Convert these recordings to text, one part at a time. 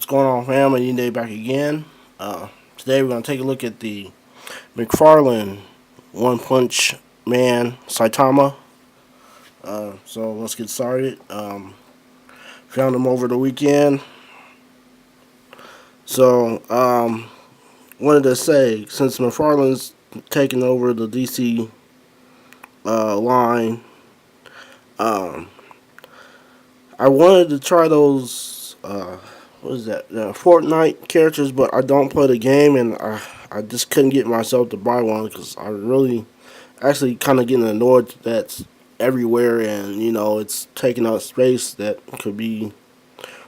going on, fam? Any day back again. Today we're going to take a look at the McFarlane One Punch Man Saitama. So let's get started. Found him over the weekend. So wanted to say, since McFarlane's taking over the DC line, um, I wanted to try those. What is that? Fortnite characters, but I don't play the game, and I just couldn't get myself to buy one because I really actually kind of getting annoyed that's everywhere, and it's taking up space that could be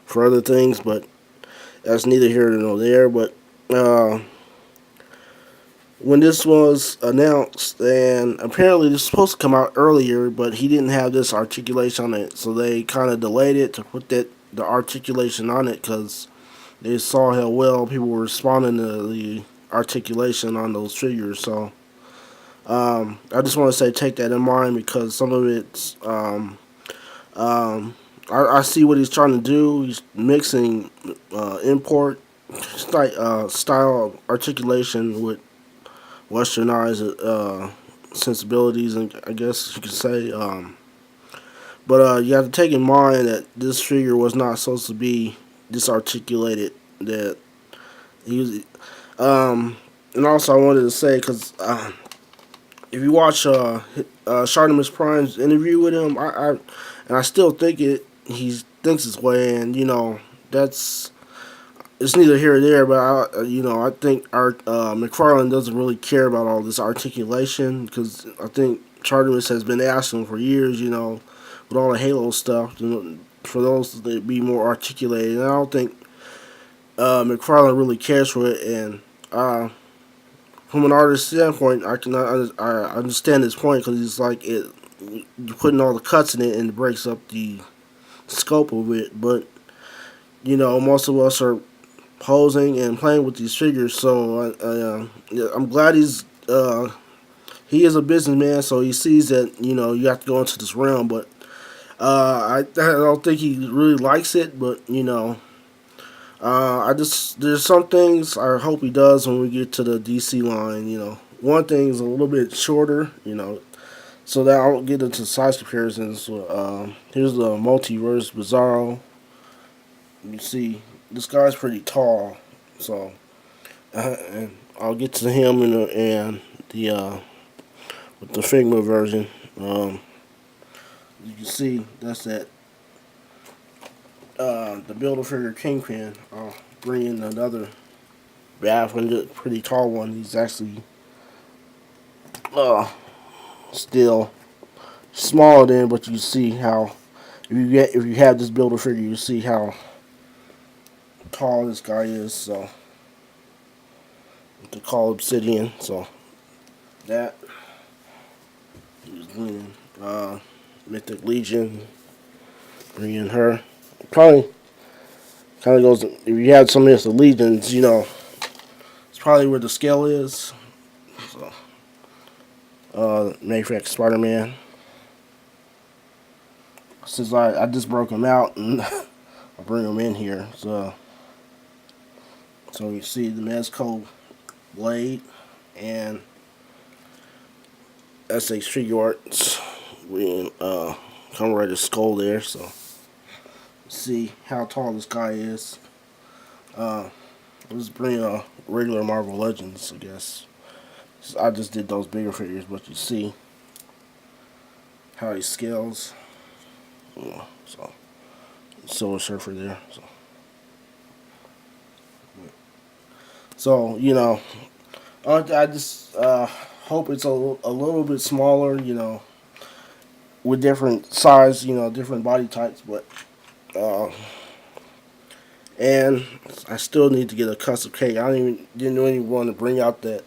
for other things, but that's neither here nor there. But when this was announced, and apparently this was supposed to come out earlier, but he didn't have this articulation on it, so they kind of delayed it to put the articulation on it because they saw how well people were responding to the articulation on those figures. So I just want to say take that in mind because some of it's I see what he's trying to do. He's mixing import style articulation with westernized sensibilities, and I guess you could say. But you have to take in mind that this figure was not supposed to be disarticulated. That he was, and also I wanted to say because if you watch Shartimus Prime's interview with him, I still think he thinks this way, and that's it's neither here or there. But I think our McFarlane doesn't really care about all this articulation because I think Shartimus has been asking for years, with all the Halo stuff, for those to be more articulated. And I don't think McFarlane really cares for it. And from an artist standpoint, I understand his point because he's like you're putting all the cuts in it and it breaks up the scope of it. But most of us are posing and playing with these figures, so I'm glad he is a businessman, so he sees that you have to go into this realm. But I don't think he really likes it. But there's some things I hope he does when we get to the DC line. One thing is a little bit shorter. So that I won't get into size comparisons. Here's the Multiverse Bizarro. You see, this guy's pretty tall, so and I'll get to him and the with the Figma version. You can see that's that the Build-A-Figure Kingpin. I'll bring in another bad one, pretty tall one. He's actually still smaller than, but you see how if you have this Build-A-Figure, you see how tall this guy is. So to call Obsidian, so that he was winning. Mythic Legion, bring in her. Probably kind of goes. If you had some of the Legions, it's probably where the scale is. So, Mayfair Spider-Man. Since I just broke him out and I bring him in here, so you see the Mezco blade and SH Figure Arts. We come right to skull there, so see how tall this guy is. Let's bring a regular Marvel Legends, I guess. So I just did those bigger figures, but you see how he scales. So Silver Surfer there. So I just hope it's a little bit smaller, with different size, different body types, but and I still need to get a custom cape. Didn't even want to bring out that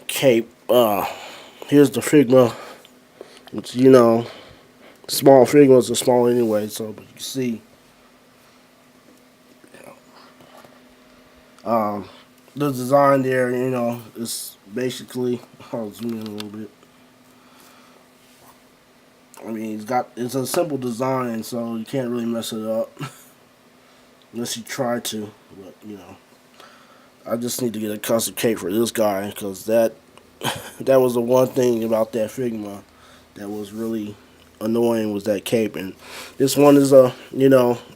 cape. Here's the Figma, which small Figmas are small anyway, so but you can see the design there, is basically, I'll zoom in a little bit. I mean, it's a simple design, so you can't really mess it up. unless you try to. But I just need to get a custom cape for this guy because that was the one thing about that Figma that was really annoying was that cape. And this one is I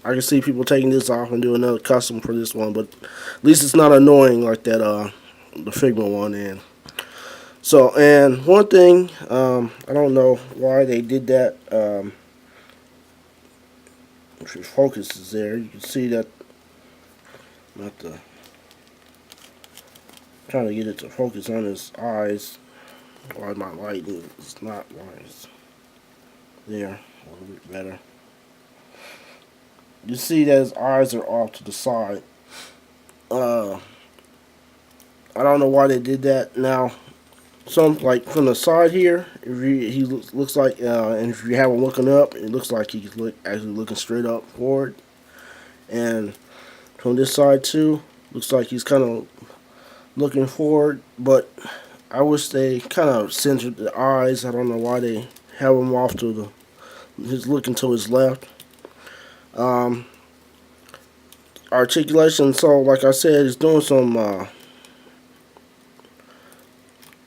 can see people taking this off and doing another custom for this one, but at least it's not annoying like that the Figma one. And one thing, I don't know why they did that. If your focus is there, you can see that. Not the trying to get it to focus on his eyes. Why my lighting is not wise. There, a little bit better. You see that his eyes are off to the side. I don't know why they did that. Now, some like from the side here, if he looks like, and if you have him looking up, it looks like he's actually looking straight up forward. And from this side too, looks like he's kind of looking forward. But I wish they kind of centered the eyes. I don't know why they have him off to he's looking to his left. Articulation. So, like I said, he's doing some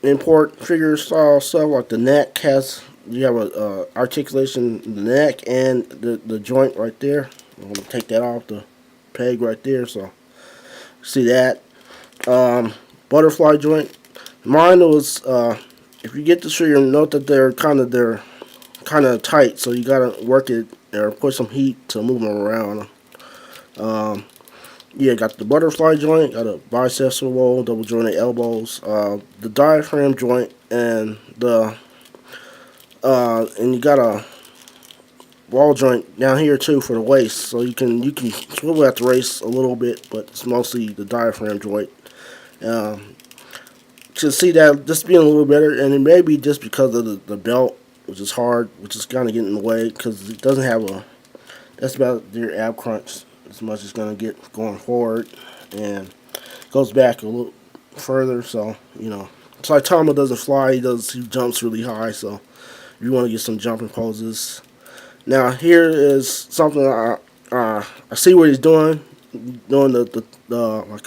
import figure style stuff. Like the neck has, you have a articulation in the neck and the joint right there. I'm gonna take that off the peg right there. So, see that butterfly joint. Mine was if you get this figure, note that they're kind of tight. So you gotta work it or put some heat to move them around. Yeah, got the butterfly joint, got a bicep swivel, double jointed elbows, the diaphragm joint, and you got a ball joint down here too for the waist. So you can swivel at the waist a little bit, but it's mostly the diaphragm joint. To see that just being a little better, and it may be just because of the belt, which is hard, which is kind of getting in the way because it doesn't have a. That's about your ab crunch as much as going to get going forward, and goes back a little further. So Saitama doesn't fly; he jumps really high. So you want to get some jumping poses. Now here is something I see what he's doing the like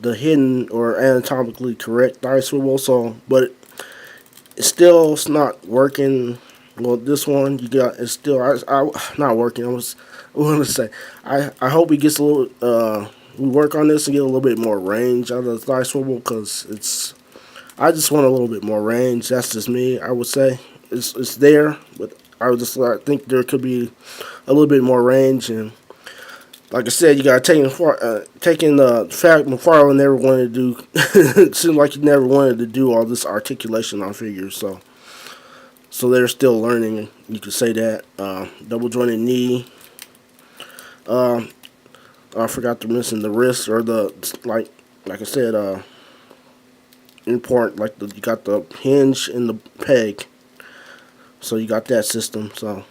the hidden or anatomically correct thigh swivel. So, but it's not working. Well, this one it's still not working. I want to say I hope he gets a little. We work on this and get a little bit more range out of the thigh swivel because I just want a little bit more range. That's just me. I would say it's there, but I think there could be a little bit more range. And like I said, you got to taking the fact McFARLANE never wanted to do. It seemed like he never wanted to do all this articulation on figures. So they're still learning. You could say that. Double jointed knee. I forgot to mention the wrist or like I said. Import you got the hinge and the peg. So you got that system. So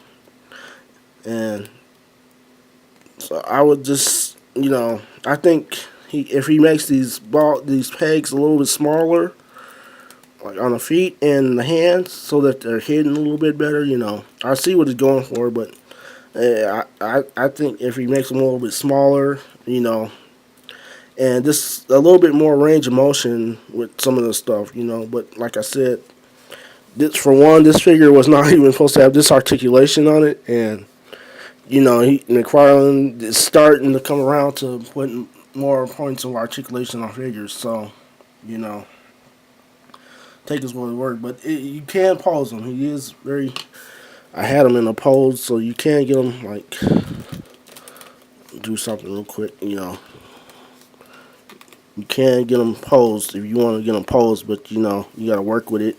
I would just I think if he makes these pegs a little bit smaller, like on the feet and the hands, so that they're hidden a little bit better. I see what he's going for, but I think if he makes them a little bit smaller, and just a little bit more range of motion with some of the stuff, But like I said, this figure was not even supposed to have this articulation on it, and McFarlane is starting to come around to putting more points of articulation on figures. So, take his word. But you can pose him. He is very. I had him in a pose, so you can get him do something real quick. You can get him posed if you want to get him posed, but you got to work with it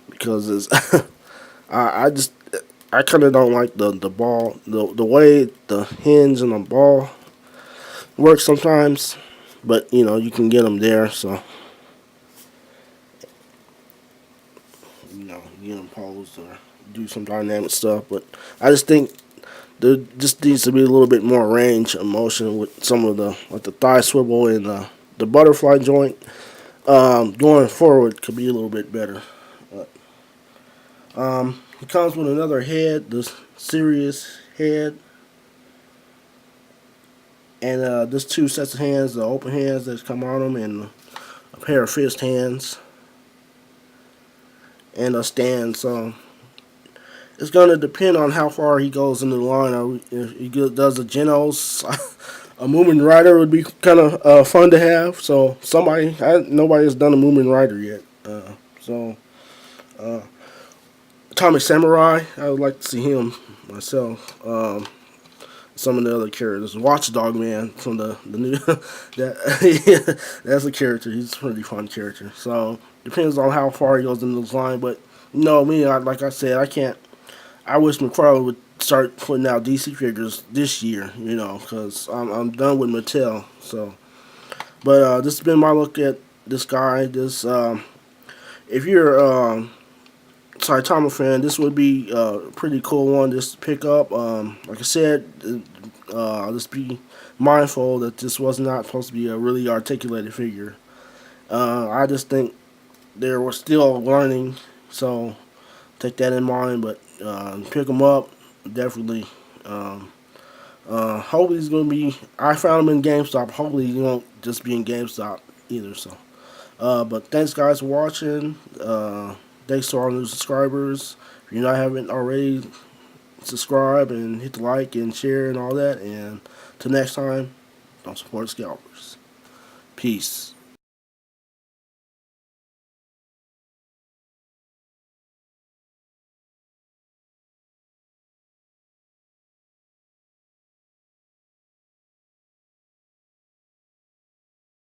because it's. I kind of don't like the ball, the way the hinge and the ball work sometimes, but you can get them there, so get them posed or do some dynamic stuff. But I just think there just needs to be a little bit more range of motion with some of the thigh swivel and the butterfly joint. Going forward could be a little bit better. But, it comes with another head, the serious head. And just two sets of hands, the open hands that come on them, and a pair of fist hands, and a stand. So it's going to depend on how far he goes into the line. If he does a Genos, a moving rider would be kind of fun to have. So nobody has done a moving rider yet. So Atomic Samurai, I would like to see him myself. Some of the other characters, Watchdog Man from the new that's a character. He's a pretty fun character. So depends on how far he goes into this line. But me, like I said, I can't. I wish McFarlane would start putting out DC figures this year, because I'm done with Mattel. So, but this has been my look at this guy. If you're Saitama fan, this would be a pretty cool one just to pick up. Like I said, just be mindful that this was not supposed to be a really articulated figure. I just think they were still learning, so take that in mind. But pick them up, definitely. Hopefully he's going to be. I found him in GameStop. Hopefully he won't just be in GameStop either. So, but thanks guys for watching. Thanks to our new subscribers. If you're not haven't already, subscribe and hit the like and share and all that. And till next time, don't support scalpers. Peace.